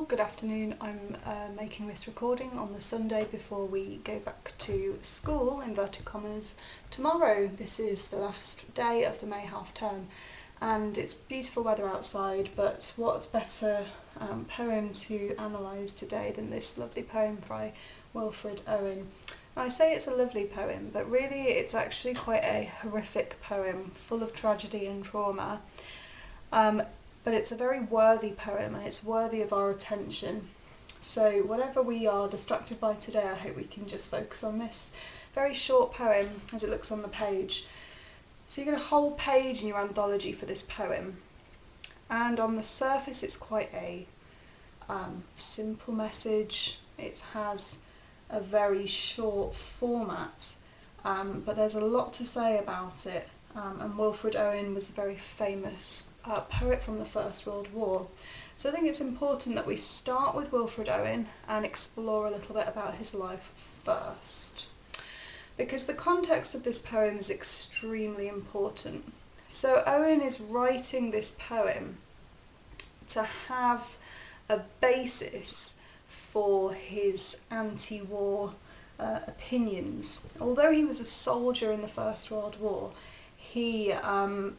good afternoon. I'm making this recording on the Sunday before we go back to school, inverted commas, tomorrow. This is the last day of the May half term and it's beautiful weather outside, but what better poem to analyse today than this lovely poem by Wilfred Owen. I say it's a lovely poem, but really it's actually quite a horrific poem, full of tragedy and trauma. But it's a very worthy poem and it's worthy of our attention. So whatever we are distracted by today, I hope we can just focus on this very short poem as it looks on the page. So you get a whole page in your anthology for this poem, and on the surface it's quite a simple message. It has a very short format, but there's a lot to say about it. And Wilfred Owen was a very famous poet from the First World War. So I think it's important that we start with Wilfred Owen and explore a little bit about his life first, because the context of this poem is extremely important. So Owen is writing this poem to have a basis for his anti-war opinions. Although he was a soldier in the First World War, he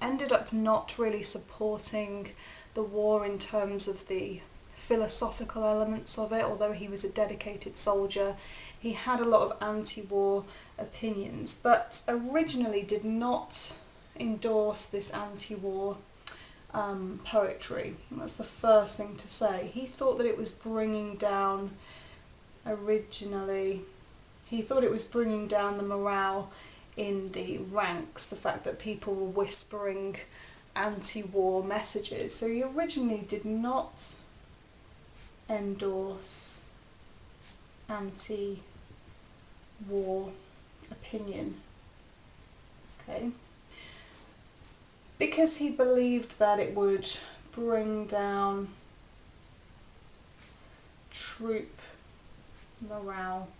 ended up not really supporting the war in terms of the philosophical elements of it. Although he was a dedicated soldier, he had a lot of anti-war opinions, but originally did not endorse this anti-war poetry. And that's the first thing to say. He thought that it was bringing down, the morale in the ranks, the fact that people were whispering anti-war messages. So he originally did not endorse anti-war opinion, okay, because he believed that it would bring down troop morale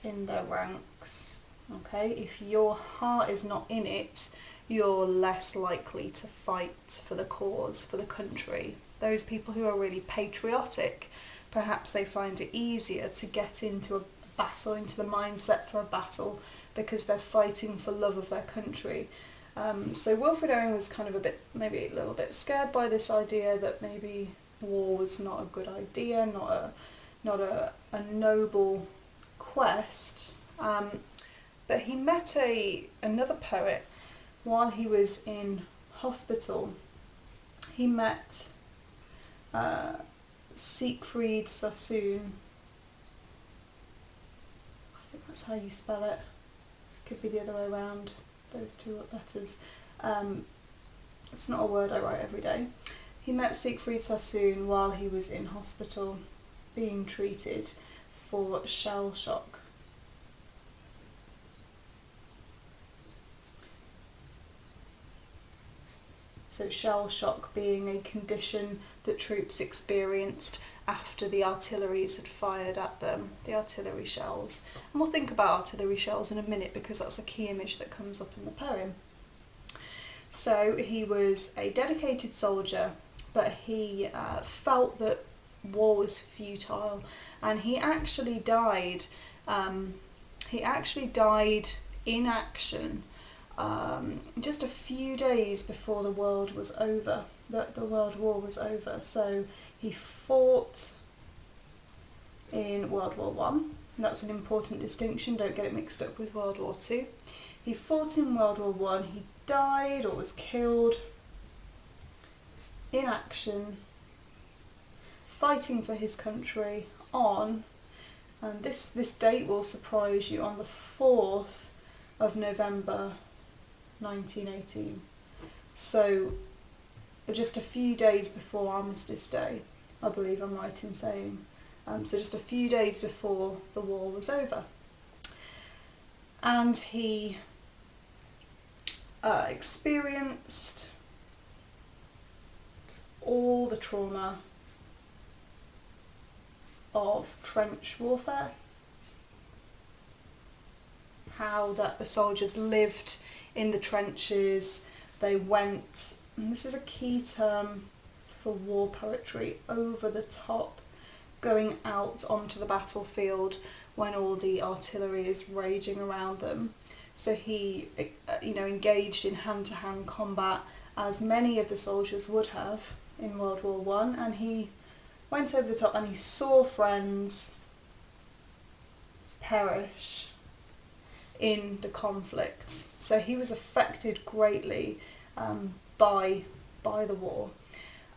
in their ranks. Okay, if your heart is not in it, you're less likely to fight for the cause, for the country. Those people who are really patriotic, perhaps they find it easier to get into a battle, into the mindset for a battle, because they're fighting for love of their country. So Wilfred Owen was kind of maybe a little bit scared by this idea that maybe war was not a good idea, not a noble quest. But he met another poet while he was in hospital. He met Siegfried Sassoon. I think that's how you spell it. Could be the other way around, those two letters. It's not a word I write every day. He met Siegfried Sassoon while he was in hospital being treated for shell shock. So shell shock being a condition that troops experienced after the artilleries had fired at them, the artillery shells. And we'll think about artillery shells in a minute because that's a key image that comes up in the poem. So he was a dedicated soldier, but he felt that war was futile, and he actually died. He actually died in action. Just a few days before the world was over, the World War was over. So he fought in World War One. That's an important distinction, don't get it mixed up with World War Two. He fought in World War One, he died or was killed in action, fighting for his country and this date will surprise you, on the 4th of November 1918. So just a few days before Armistice Day, I believe I'm right in saying. So just a few days before the war was over. And he experienced all the trauma of trench warfare, how that the soldiers lived in the trenches. They went, and this is a key term for war poetry, over the top, going out onto the battlefield when all the artillery is raging around them. So he, engaged in hand-to-hand combat, as many of the soldiers would have in World War One, and he went over the top and he saw friends perish in the conflict. So he was affected greatly by the war,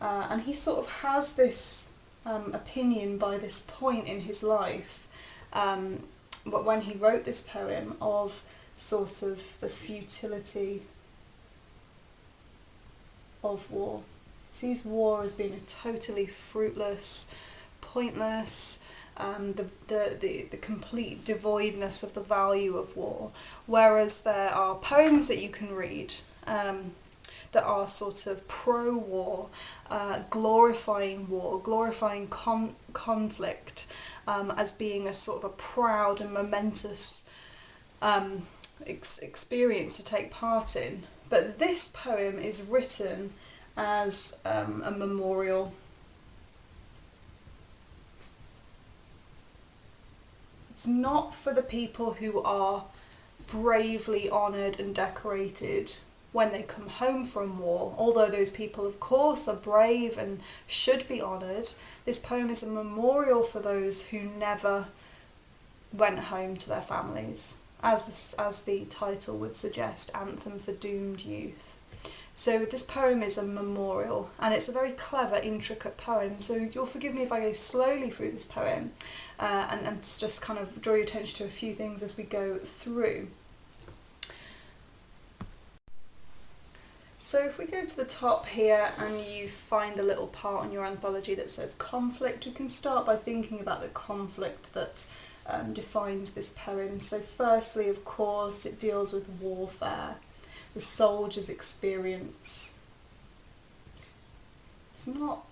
and he sort of has this opinion by this point in his life, but when he wrote this poem, of sort of the futility of war. He sees war as being a totally fruitless, pointless, the complete devoidness of the value of war, whereas there are poems that you can read that are sort of pro-war, glorifying war, glorifying conflict as being a sort of a proud and momentous experience to take part in. But this poem is written as a memorial. It's not for the people who are bravely honoured and decorated when they come home from war, although those people of course are brave and should be honoured. This poem is a memorial for those who never went home to their families, as the title would suggest, Anthem for Doomed Youth. So this poem is a memorial, and it's a very clever, intricate poem, so you'll forgive me if I go slowly through this poem and just kind of draw your attention to a few things as we go through. So if we go to the top here and you find a little part on your anthology that says conflict, we can start by thinking about the conflict that defines this poem. So firstly, of course, it deals with warfare, the soldier's experience. It's not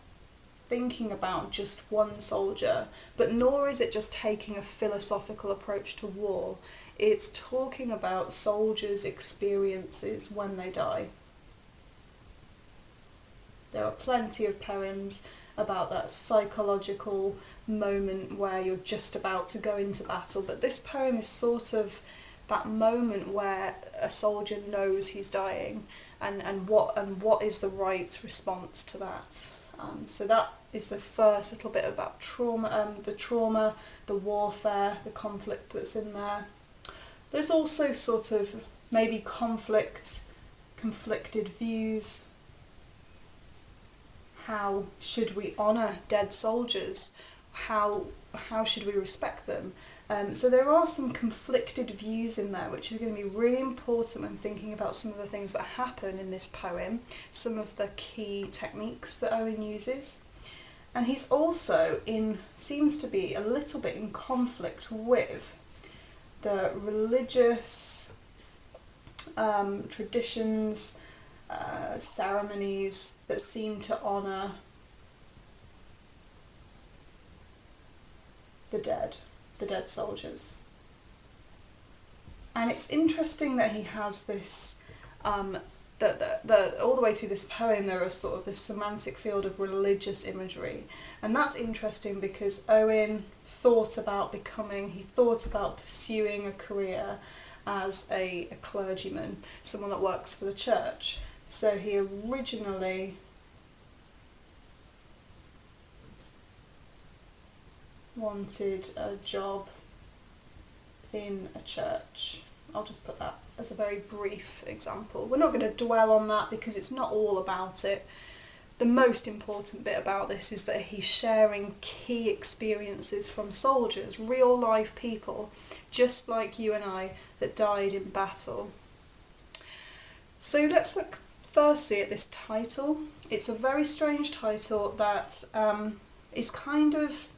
thinking about just one soldier, but nor is it just taking a philosophical approach to war. It's talking about soldiers' experiences when they die. There are plenty of poems about that psychological moment where you're just about to go into battle, but this poem is sort of that moment where a soldier knows he's dying, and what is the right response to that. So that is the first little bit about trauma, the warfare, the conflict that's in there. There's also sort of maybe conflicted views. How should we honour dead soldiers? How should we respect them? So there are some conflicted views in there, which are going to be really important when thinking about some of the things that happen in this poem, some of the key techniques that Owen uses. And he's also seems to be a little bit in conflict with the religious traditions, ceremonies that seem to honour the dead soldiers. And it's interesting that he has this, that all the way through this poem there is sort of this semantic field of religious imagery. And that's interesting because Owen thought about pursuing a career as a clergyman, someone that works for the church. So he originally wanted a job in a church. I'll just put that as a very brief example. We're not going to dwell on that because it's not all about it. The most important bit about this is that he's sharing key experiences from soldiers, real life people, just like you and I, that died in battle. So let's look firstly at this title. It's a very strange title that is kind of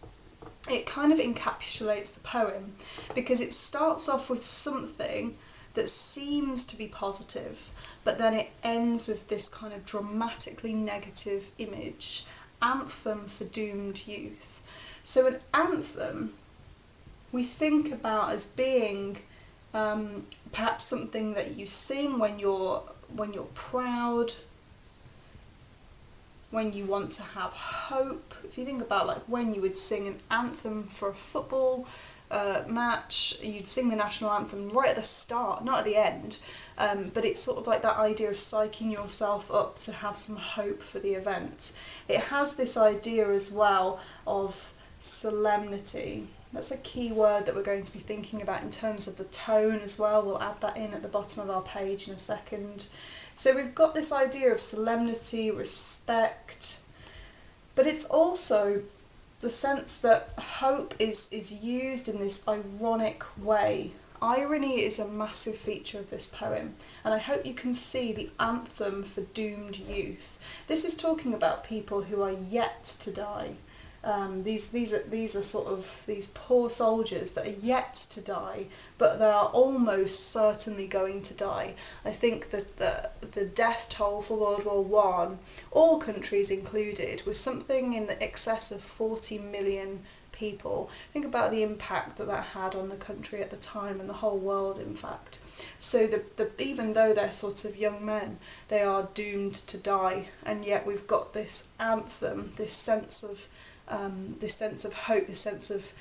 encapsulates the poem, because it starts off with something that seems to be positive, but then it ends with this kind of dramatically negative image. Anthem for Doomed Youth. So an anthem we think about as being perhaps something that you sing when you're proud, when you want to have hope. If you think about like when you would sing an anthem for a football match, you'd sing the national anthem right at the start, not at the end, but it's sort of like that idea of psyching yourself up to have some hope for the event. It has this idea as well of solemnity. That's a key word that we're going to be thinking about in terms of the tone as well. We'll add that in at the bottom of our page in a second. So we've got this idea of solemnity, respect, but it's also the sense that hope is used in this ironic way. Irony is a massive feature of this poem, and I hope you can see the anthem for doomed youth. This is talking about people who are yet to die. These are sort of these poor soldiers that are yet to die, but they are almost certainly going to die. I think that the death toll for World War One, all countries included, was something in the excess of 40 million people. Think about the impact that had on the country at the time and the whole world, in fact. So even though they're sort of young men, they are doomed to die, and yet we've got this anthem, this sense of hope, this sense of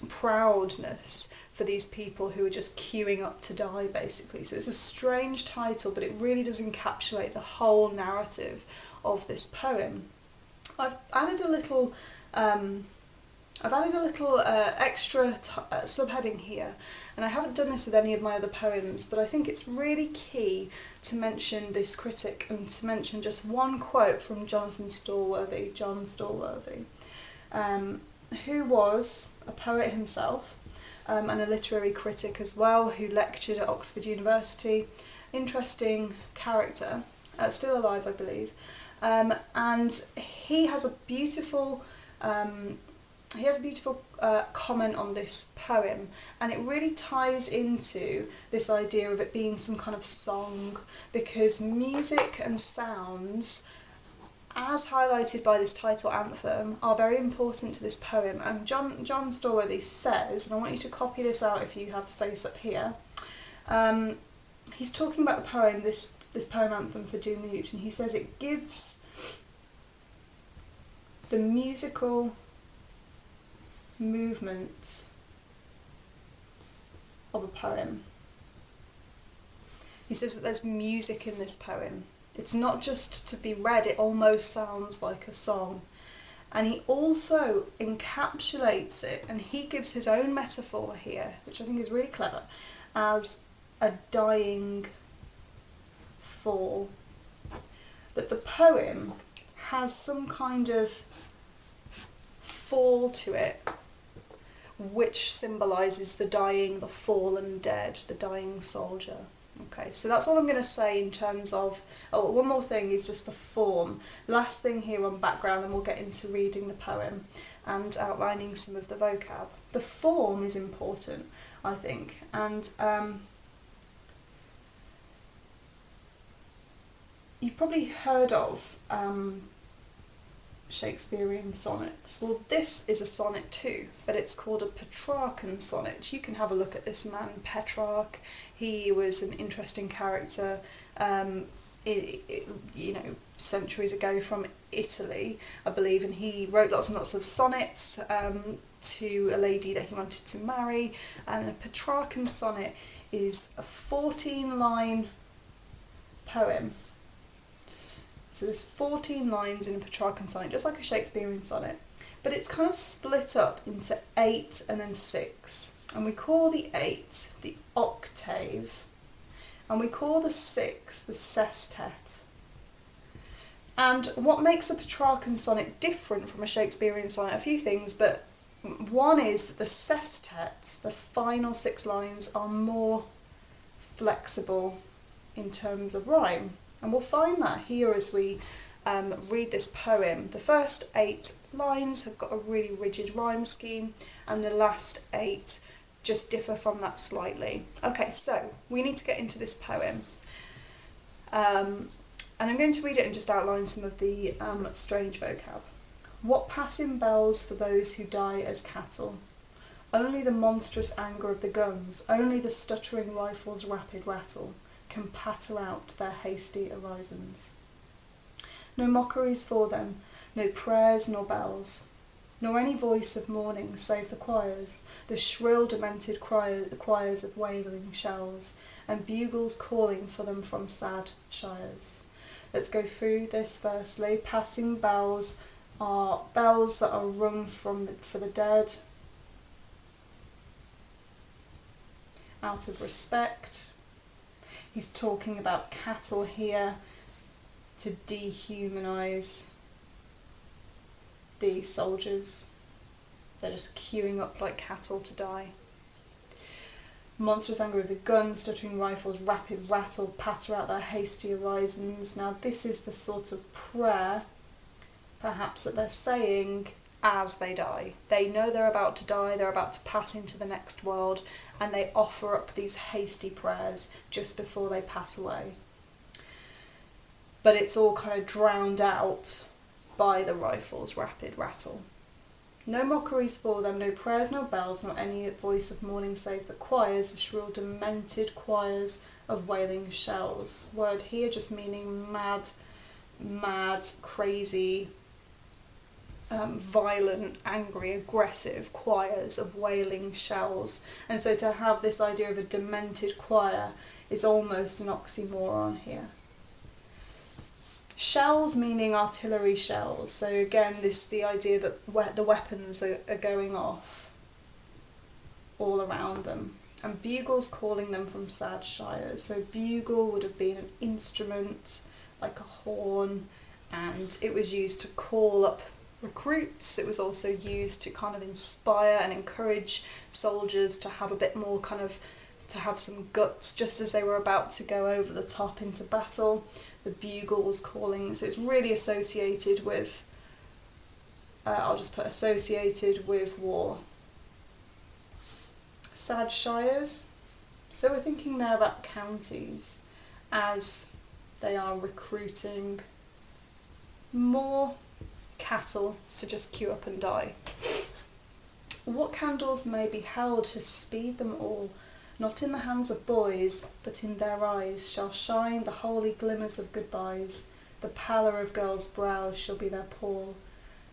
proudness for these people who are just queuing up to die, basically. So it's a strange title, but it really does encapsulate the whole narrative of this poem. I've added a little extra subheading here, and I haven't done this with any of my other poems, but I think it's really key to mention this critic and to mention just one quote from John Stallworthy, who was a poet himself and a literary critic as well, who lectured at Oxford University. Interesting character, still alive I believe, and he has a beautiful comment on this poem, and it really ties into this idea of it being some kind of song, because music and sounds, as highlighted by this title Anthem, are very important to this poem. And John Stallworthy says, and I want you to copy this out if you have space up here, he's talking about the poem, this poem Anthem for Doomed Youth, and he says it gives the musical movement of a poem. He says that there's music in this poem. It's not just to be read, it almost sounds like a song. And he also encapsulates it, and he gives his own metaphor here, which I think is really clever, as a dying fall. That the poem has some kind of fall to it, which symbolises the dying, the fallen dead, the dying soldier. Okay, so that's all I'm going to say in terms of, one more thing is just the form. Last thing here on background, and we'll get into reading the poem and outlining some of the vocab. The form is important, I think, and you've probably heard of Shakespearean sonnets. Well, this is a sonnet too, but it's called a Petrarchan sonnet. You can have a look at this man, Petrarch. He was an interesting character, centuries ago from Italy, I believe, and he wrote lots and lots of sonnets to a lady that he wanted to marry. And a Petrarchan sonnet is a 14-line poem. So there's 14 lines in a Petrarchan sonnet, just like a Shakespearean sonnet, but it's kind of split up into 8 and then 6. And we call the 8 the octave, and we call the 6 the sestet. And what makes a Petrarchan sonnet different from a Shakespearean sonnet? A few things, but one is that the sestet, the final 6 lines, are more flexible in terms of rhyme. And we'll find that here as we read this poem. The first 8 lines have got a really rigid rhyme scheme, and the last 8 just differ from that slightly. Okay, so we need to get into this poem. And I'm going to read it and just outline some of the strange vocab. What passing bells for those who die as cattle? Only the monstrous anger of the guns, only the stuttering rifle's rapid rattle can patter out their hasty orisons. No mockeries for them, no prayers nor bells, nor any voice of mourning save the shrill demented choirs of wailing shells, and bugles calling for them from sad shires. Let's go through this firstly. Passing bells are bells that are rung for the dead, out of respect. He's talking about cattle here to dehumanise the soldiers. They're just queuing up like cattle to die. Monstrous anger of the guns, stuttering rifles, rapid rattle, patter out their hasty horizons. Now this is the sort of prayer, perhaps, that they're saying as they die. They know they're about to die, they're about to pass into the next world, and they offer up these hasty prayers just before they pass away. But it's all kind of drowned out by the rifle's rapid rattle. No mockeries for them, no prayers, no bells, nor any voice of mourning save the shrill demented choirs of wailing shells. Word here just meaning mad, crazy, violent, angry, aggressive choirs of wailing shells. And so to have this idea of a demented choir is almost an oxymoron here. Shells meaning artillery shells. So again, the idea that the weapons are going off all around them. And bugles calling them from sad shires. So bugle would have been an instrument like a horn, and it was used to call up recruits. It was also used to kind of inspire and encourage soldiers to have a bit more to have some guts just as they were about to go over the top into battle. The bugle was calling, so it's really associated with, I'll just put associated with war. Sad shires, so we're thinking there about counties as they are recruiting more cattle to just queue up and die. What candles may be held to speed them all? Not in the hands of boys, but in their eyes shall shine the holy glimmers of goodbyes. The pallor of girls' brows shall be their pall,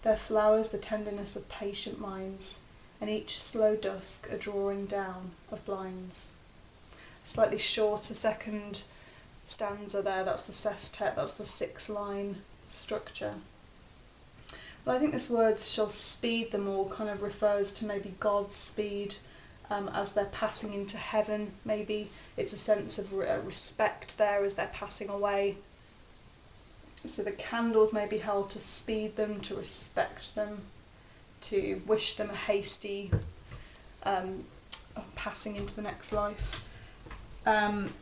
their flowers the tenderness of patient minds, and each slow dusk a drawing down of blinds. Slightly shorter second stanza there, that's the sestet, that's the 6-line structure. But I think this word shall speed them all kind of refers to maybe God's speed, as they're passing into heaven. Maybe it's a sense of respect there as they're passing away. So the candles may be held to speed them, to respect them, to wish them a hasty passing into the next life. The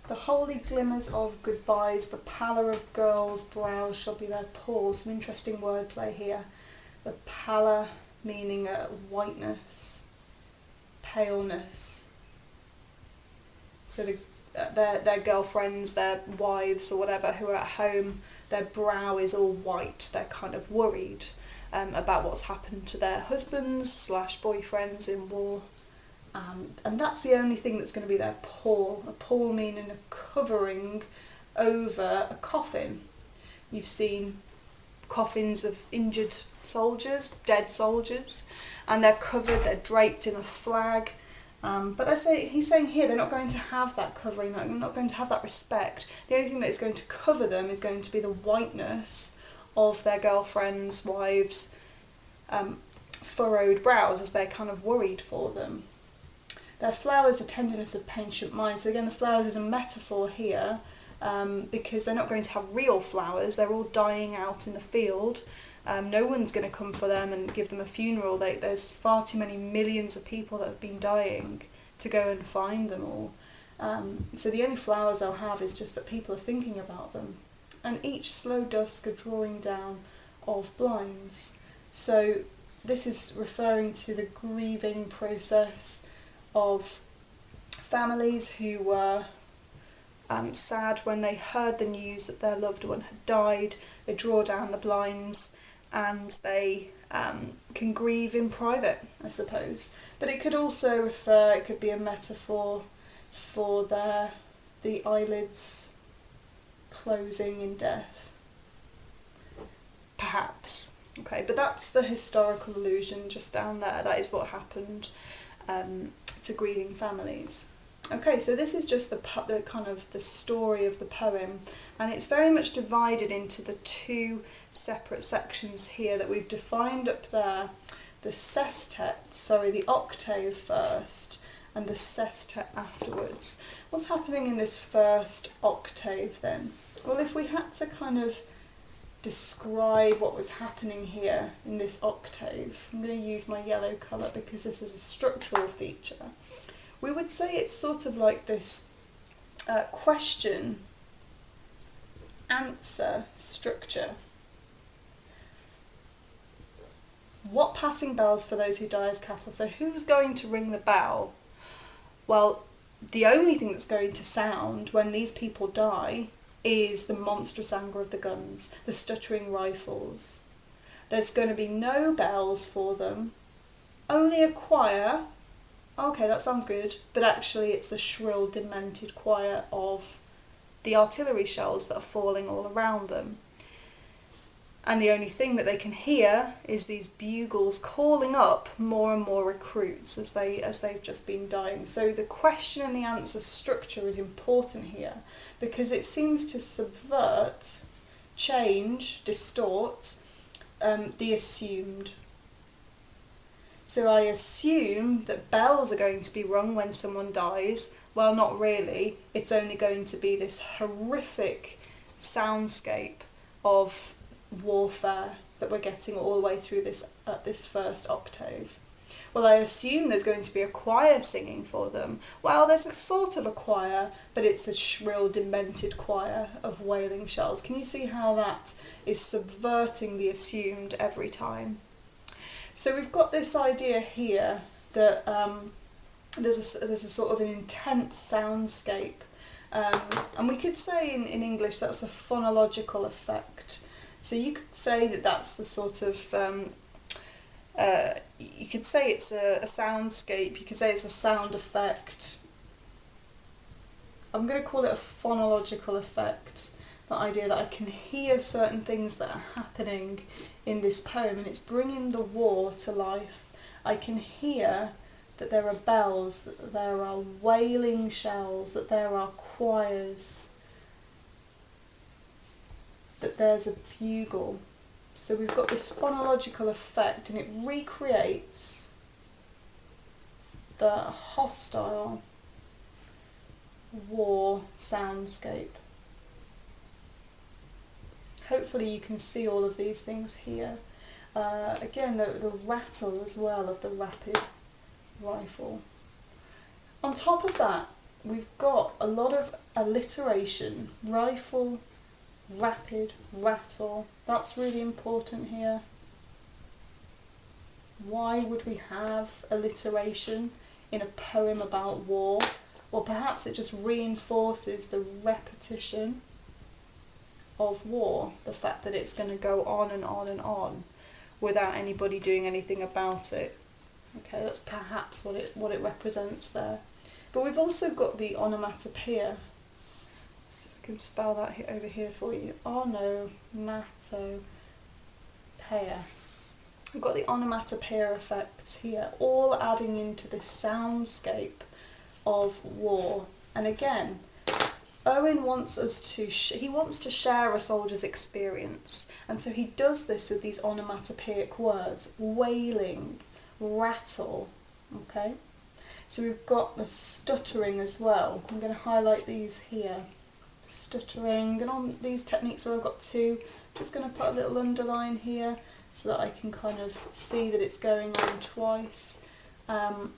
holy glimmers of goodbyes, the pallor of girls' brows shall be their pall. Some interesting wordplay here. The pallor meaning whiteness, paleness. So their girlfriends, their wives or whatever who are at home, their brow is all white. They're kind of worried about what's happened to their husbands / boyfriends in war. And that's the only thing that's going to be their pall. A pall meaning a covering over a coffin. You've seen coffins of injured soldiers, dead soldiers, and they're covered, they're draped in a flag. But he's saying here they're not going to have that covering, they're not going to have that respect. The only thing that is going to cover them is going to be the whiteness of their girlfriends, wives, furrowed brows as they're kind of worried for them. Their flowers, the tenderness of patient minds. So again, the flowers is a metaphor here, because they're not going to have real flowers. They're all dying out in the field. No one's going to come for them and give them a funeral. There's far too many millions of people that have been dying to go and find them all. So the only flowers they'll have is just that people are thinking about them. And each slow dusk a drawing down of blinds. So this is referring to the grieving process of families who were sad when they heard the news that their loved one had died. They draw down the blinds and they can grieve in private, I suppose. But it could also it could be a metaphor for the eyelids closing in death. Perhaps. Okay, but that's the historical allusion just down there. That is what happened to grieving families. Okay, so this is just the kind of the story of the poem, and it's very much divided into the two separate sections here that we've defined up there. The sestet, the octave first, and the sestet afterwards. What's happening in this first octave then? Well, if we had to kind of describe what was happening here in this octave, I'm going to use my yellow colour because this is a structural feature. We would say it's sort of like this question, answer structure. What passing bells for those who die as cattle? So who's going to ring the bell? Well, the only thing that's going to sound when these people die is the monstrous anger of the guns, the stuttering rifles. There's going to be no bells for them, only a choir. Okay, that sounds good, but actually it's a shrill, demented choir of the artillery shells that are falling all around them. And the only thing that they can hear is these bugles calling up more and more recruits as they've just been dying. So the question and the answer structure is important here because it seems to subvert, change, distort the assumed. So I assume that bells are going to be rung when someone dies. Well, not really. It's only going to be this horrific soundscape of warfare that we're getting all the way through this first octave. Well, I assume there's going to be a choir singing for them. Well, there's a sort of a choir, but it's a shrill, demented choir of wailing shells. Can you see how that is subverting the assumed every time? So we've got this idea here that there's a sort of an intense soundscape, and we could say in English that's a phonological effect. So you could say that that's the sort of you could say it's a soundscape. You could say it's a sound effect. I'm going to call it a phonological effect. The idea that I can hear certain things that are happening in this poem and it's bringing the war to life. I can hear that there are bells, that there are wailing shells, that there are choirs, that there's a bugle. So we've got this phonological effect and it recreates the hostile war soundscape. Hopefully you can see all of these things here. Again, the rattle as well of the rapid rifle. On top of that, we've got a lot of alliteration. Rifle, rapid, rattle. That's really important here. Why would we have alliteration in a poem about war? Well, perhaps it just reinforces the repetition of war, the fact that it's going to go on and on and on without anybody doing anything about it. Okay, that's perhaps what it represents there. But we've also got the onomatopoeia. So if I can spell that over here for you. Onomatopoeia. We've got the onomatopoeia effects here, all adding into this soundscape of war. And again, Owen wants us to he wants to share a soldier's experience, and so he does this with these onomatopoeic words: wailing, rattle. Okay, so we've got the stuttering as well. I'm going to highlight these here. Stuttering, and on these techniques where I've got two, just going to put a little underline here so that I can kind of see that it's going on twice. Owen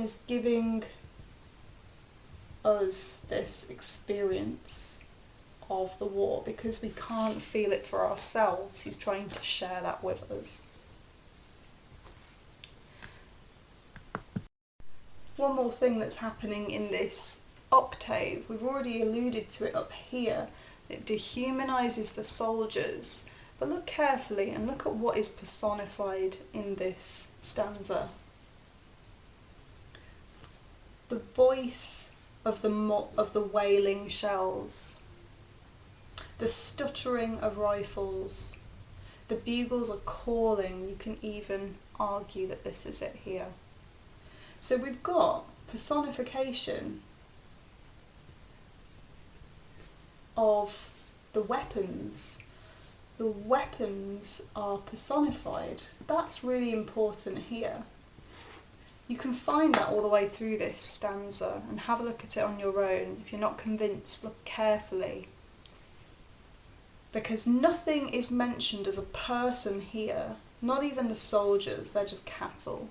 is giving us this experience of the war because we can't feel it for ourselves. He's trying to share that with us. One more thing that's happening in this octave, we've already alluded to it up here. It dehumanises the soldiers, but look carefully and look at what is personified in this stanza. The voice of the wailing shells, the stuttering of rifles. The bugles are calling. You can even argue that this is it here. So we've got personification of the weapons. The weapons are personified. That's really important here. You can find that all the way through this stanza and have a look at it on your own. If you're not convinced, look carefully. Because nothing is mentioned as a person here, not even the soldiers, they're just cattle.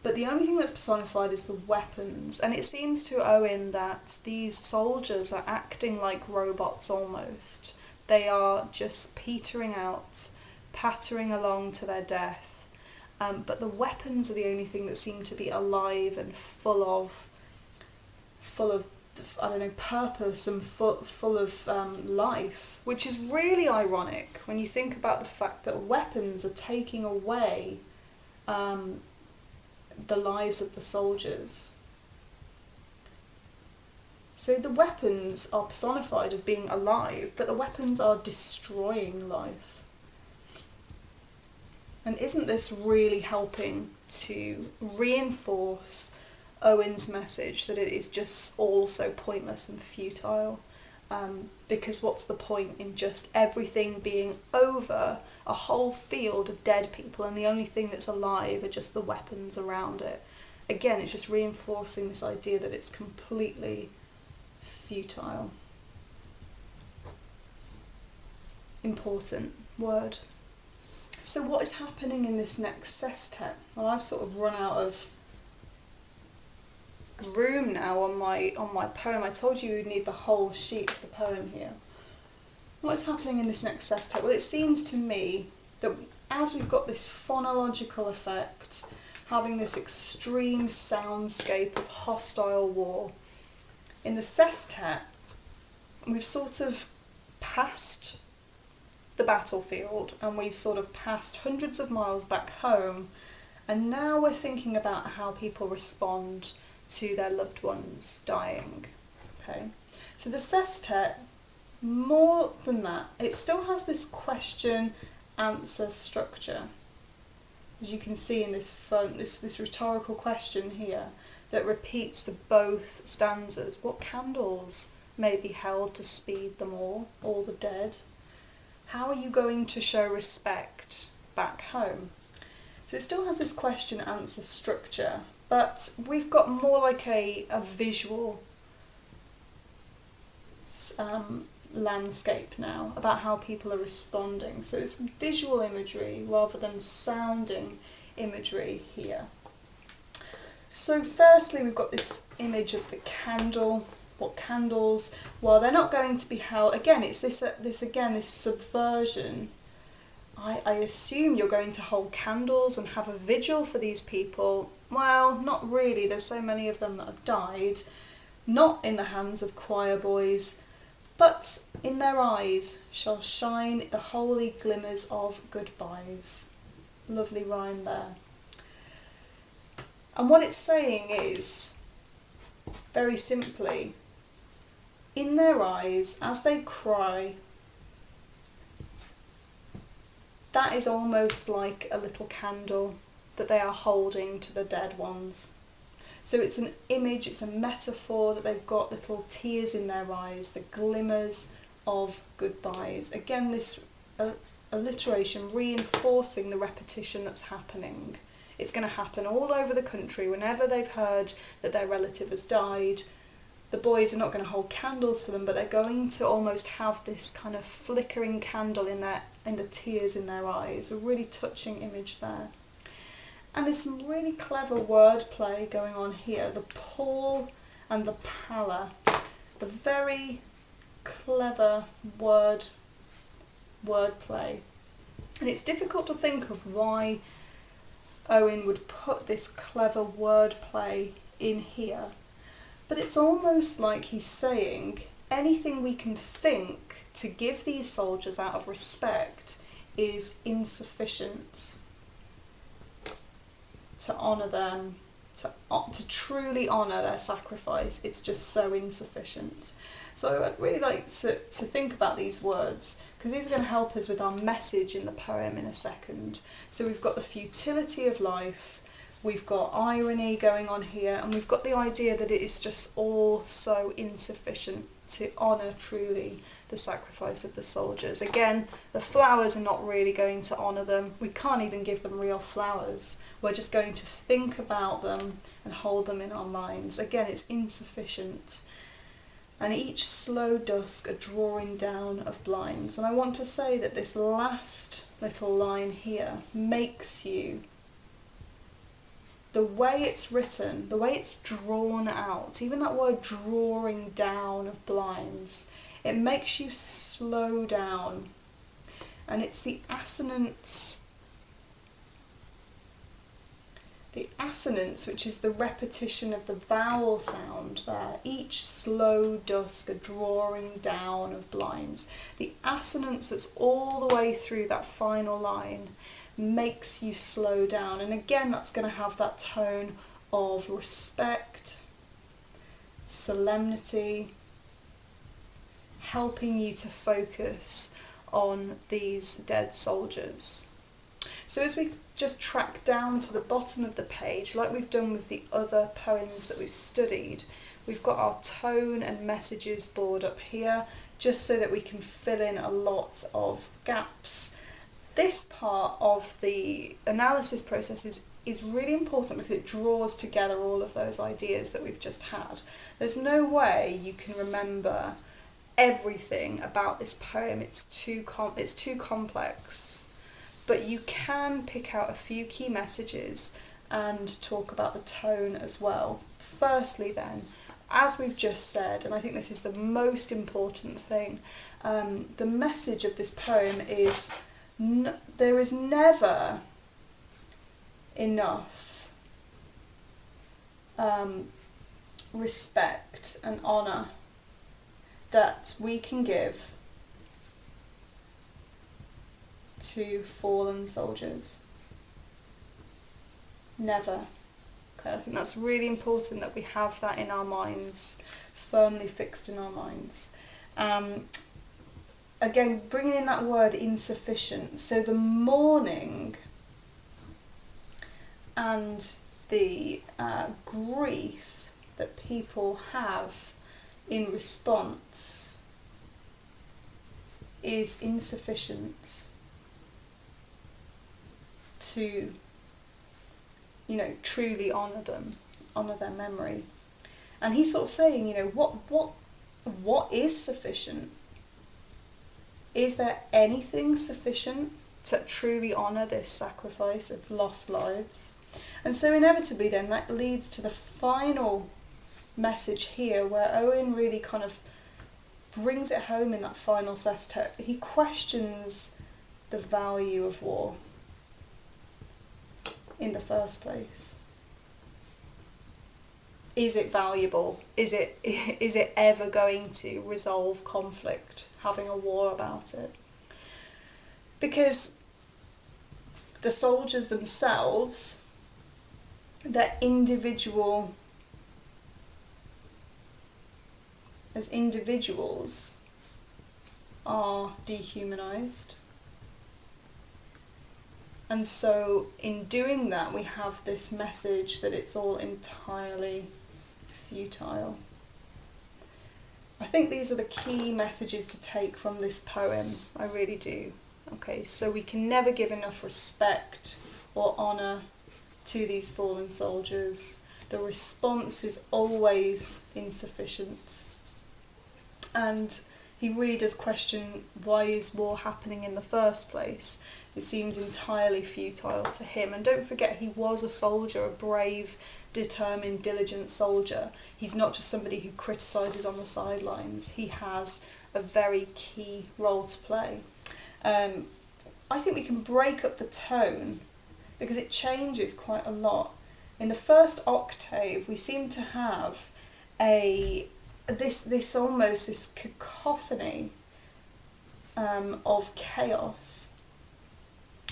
But the only thing that's personified is the weapons, and it seems to Owen that these soldiers are acting like robots almost. They are just petering out, pattering along to their death. But the weapons are the only thing that seem to be alive and full of I don't know, purpose and full of life, which is really ironic when you think about the fact that weapons are taking away the lives of the soldiers. So the weapons are personified as being alive, but the weapons are destroying life. And isn't this really helping to reinforce Owen's message that it is just all so pointless and futile? Because what's the point in just everything being over, a whole field of dead people, and the only thing that's alive are just the weapons around it? Again, it's just reinforcing this idea that it's completely futile. Important word. So what is happening in this next sestet? Well, I've sort of run out of room now on my poem. I told you you'd need the whole sheet of the poem here. What is happening in this next sestet? Well, it seems to me that as we've got this phonological effect, having this extreme soundscape of hostile war, in the sestet we've sort of passed the battlefield and we've sort of passed hundreds of miles back home, and now we're thinking about how people respond to their loved ones dying. Okay, so the sestet, more than that, it still has this question answer structure, as you can see in this front, this rhetorical question here that repeats the both stanzas. What candles may be held to speed them all the dead? How are you going to show respect back home? So it still has this question answer structure, but we've got more like a visual landscape now about how people are responding. So it's visual imagery rather than sounding imagery here. So firstly, we've got this image of the candle. What candles? Well, they're not going to be held. Again, it's this subversion. I assume you're going to hold candles and have a vigil for these people. Well, not really. There's so many of them that have died, not in the hands of choir boys, but in their eyes shall shine the holy glimmers of goodbyes. Lovely rhyme there. And what it's saying is, very simply, in their eyes, as they cry, that is almost like a little candle that they are holding to the dead ones. So it's an image, it's a metaphor that they've got little tears in their eyes, the glimmers of goodbyes. Again, this alliteration reinforcing the repetition that's happening. It's going to happen all over the country whenever they've heard that their relative has died. The boys are not going to hold candles for them, but they're going to almost have this kind of flickering candle in the tears in their eyes. A really touching image there. And there's some really clever wordplay going on here. The pall and the pallor. A very clever wordplay. And it's difficult to think of why Owen would put this clever wordplay in here. But it's almost like he's saying anything we can think to give these soldiers out of respect is insufficient to honour them, to truly honour their sacrifice, it's just so insufficient. So I'd really like to think about these words, because these are going to help us with our message in the poem in a second. So we've got the futility of life, we've got irony going on here, and we've got the idea that it is just all so insufficient to honour truly the sacrifice of the soldiers. Again, the flowers are not really going to honour them. We can't even give them real flowers. We're just going to think about them and hold them in our minds. Again, it's insufficient. And each slow dusk a drawing down of blinds. And I want to say that this last little line here makes you, the way it's written, the way it's drawn out, even that word drawing down of blinds, it makes you slow down. And it's the assonance, which is the repetition of the vowel sound there. Each slow dusk a drawing down of blinds. The assonance that's all the way through that final line makes you slow down. And again, that's going to have that tone of respect, solemnity, helping you to focus on these dead soldiers. So as we just track down to the bottom of the page, like we've done with the other poems that we've studied, we've got our tone and messages board up here, just so that we can fill in a lot of gaps. This part of the analysis process is really important because it draws together all of those ideas that we've just had. There's no way you can remember everything about this poem. It's too complex. But you can pick out a few key messages and talk about the tone as well. Firstly then, as we've just said, and I think this is the most important thing, the message of this poem is there is never enough respect and honour that we can give to fallen soldiers. Never. Okay, I think that's really important that we have that in our minds, firmly fixed in our minds. Again, bringing in that word insufficient. So the mourning and the grief that people have in response is insufficient to, truly honour them, honour their memory. And he's sort of saying, what is sufficient? Is there anything sufficient to truly honour this sacrifice of lost lives? And so inevitably then that leads to the final message here, where Owen really kind of brings it home in that final sestet. He questions the value of war in the first place. Is it valuable? Is it ever going to resolve conflict, having a war about it? Because the soldiers themselves, they're individual, as individuals, are dehumanised. And so in doing that, we have this message that it's all entirely futile. I think these are the key messages to take from this poem. I really do. Okay, so we can never give enough respect or honour to these fallen soldiers. The response is always insufficient. And he really does question, why is war happening in the first place? It seems entirely futile to him. And don't forget, he was a soldier, a brave, determined, diligent soldier. He's not just somebody who criticises on the sidelines. He has a very key role to play. I think we can break up the tone because it changes quite a lot. In the first octave, we seem to have this cacophony of chaos.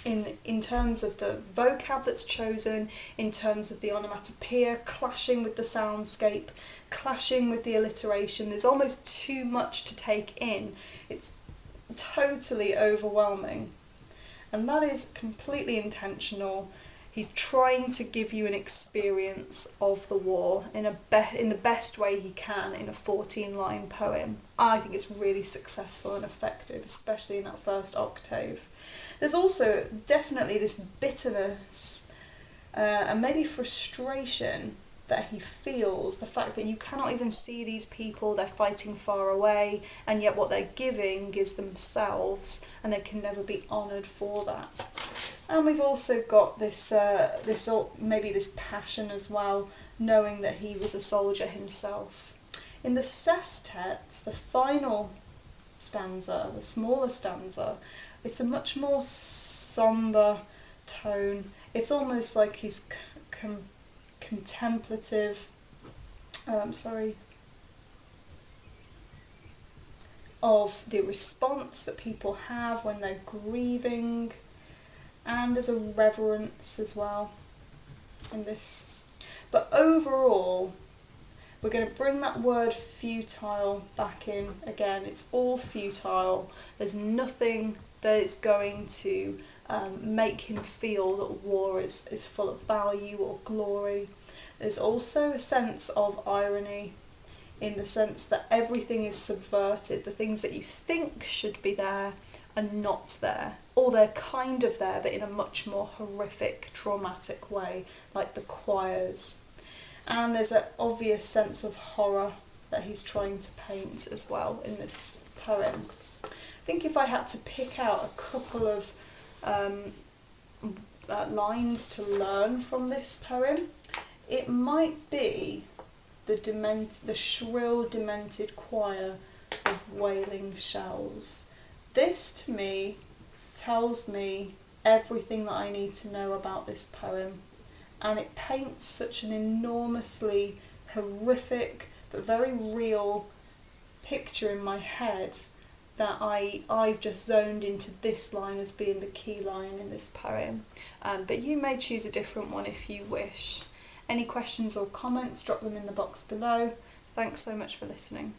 in terms of the vocab that's chosen, in terms of the onomatopoeia, clashing with the soundscape, clashing with the alliteration. There's almost too much to take in. It's totally overwhelming. And that is completely intentional. He's trying to give you an experience of the war in the best way he can in a 14-line poem. I think it's really successful and effective, especially in that first octave. There's also definitely this bitterness and maybe frustration that he feels, the fact that you cannot even see these people, they're fighting far away, and yet what they're giving is themselves, and they can never be honoured for that. And we've also got this passion as well, knowing that he was a soldier himself. In the sestet, the final stanza, the smaller stanza, it's a much more sombre tone. It's almost like he's contemplative, of the response that people have when they're grieving, and there's a reverence as well in this. But overall, we're going to bring that word futile back in again. It's all futile. There's nothing that is going to make him feel that war is full of value or glory. There's also a sense of irony, in the sense that everything is subverted. The things that you think should be there are not there, or they're kind of there but in a much more horrific, traumatic way, like the choirs. And there's an obvious sense of horror that he's trying to paint as well in this poem. I think if I had to pick out a couple of lines to learn from this poem, it might be the shrill, demented choir of wailing shells. This, to me, tells me everything that I need to know about this poem, and it paints such an enormously horrific but very real picture in my head that I've just zoned into this line as being the key line in this poem. But you may choose a different one if you wish. Any questions or comments, drop them in the box below. Thanks so much for listening.